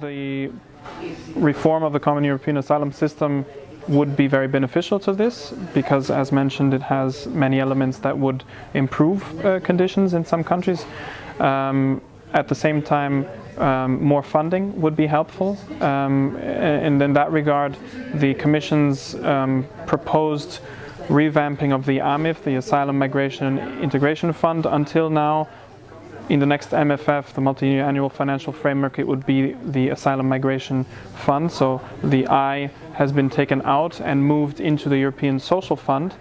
the reform of the Common European Asylum System would be very beneficial to this, because, as mentioned, it has many elements that would improve conditions in some countries. At the same time, more funding would be helpful, and in that regard, the Commission's proposed revamping of the AMIF, the Asylum Migration and Integration Fund. Until now, in the next MFF, the Multi-Annual Financial Framework, it would be the Asylum Migration Fund. So the I has been taken out and moved into the European Social Fund,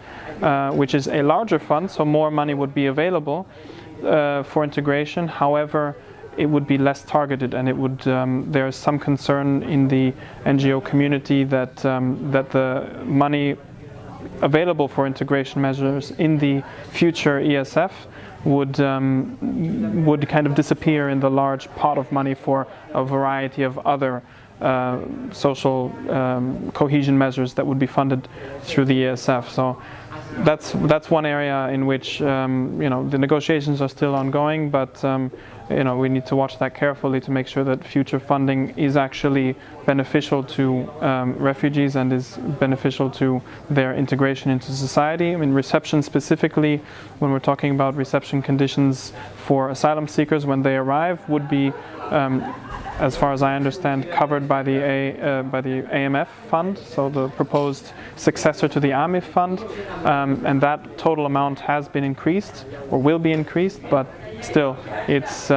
which is a larger fund, so more money would be available for integration. However, it would be less targeted, and it would. There is some concern in the NGO community that the money available for integration measures in the future ESF would kind of disappear in the large pot of money for a variety of other social cohesion measures that would be funded through the ESF. So that's one area in which the negotiations are still ongoing, but we need to watch that carefully to make sure that future funding is actually beneficial to refugees and is beneficial to their integration into society. I mean, reception specifically, when we're talking about reception conditions for asylum seekers when they arrive, would be, as far as I understand, covered by the AMF fund, so the proposed successor to the AMIF fund, and that total amount has been increased or will be increased, but still, it's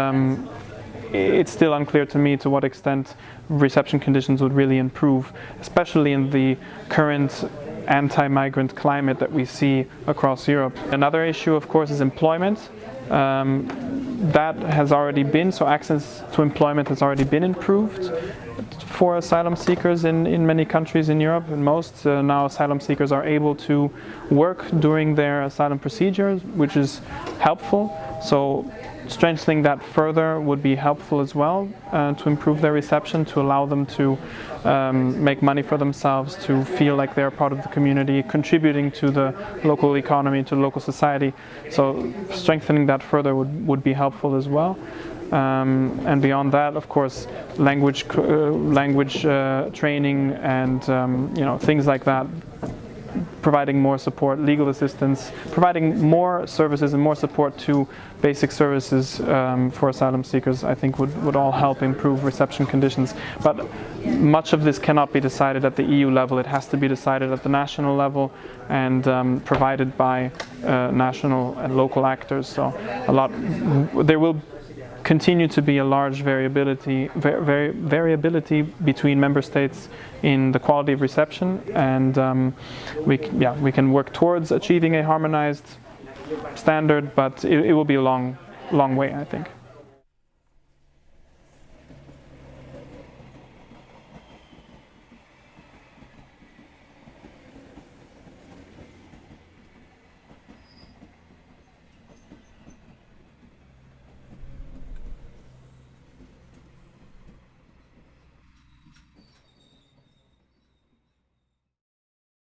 still unclear to me to what extent reception conditions would really improve, especially in the current anti-migrant climate that we see across Europe. Another issue, of course, is employment. That has already been, so access to employment has already been improved for asylum seekers in many countries in Europe. In most, now asylum seekers are able to work during their asylum procedures, which is helpful. So strengthening that further would be helpful as well, to improve their reception, to allow them to make money for themselves, to feel like they're part of the community, contributing to the local economy, to local society. So strengthening that further would be helpful as well. And beyond that, of course, language training and things like that, providing more support, legal assistance, providing more services and more support to basic services for asylum seekers, I think would all help improve reception conditions. But much of this cannot be decided at the EU level. It has to be decided at the national level and provided by national and local actors. So there will continue to be a large variability between member states in the quality of reception, and we can work towards achieving a harmonized standard, but it will be a long way, I think.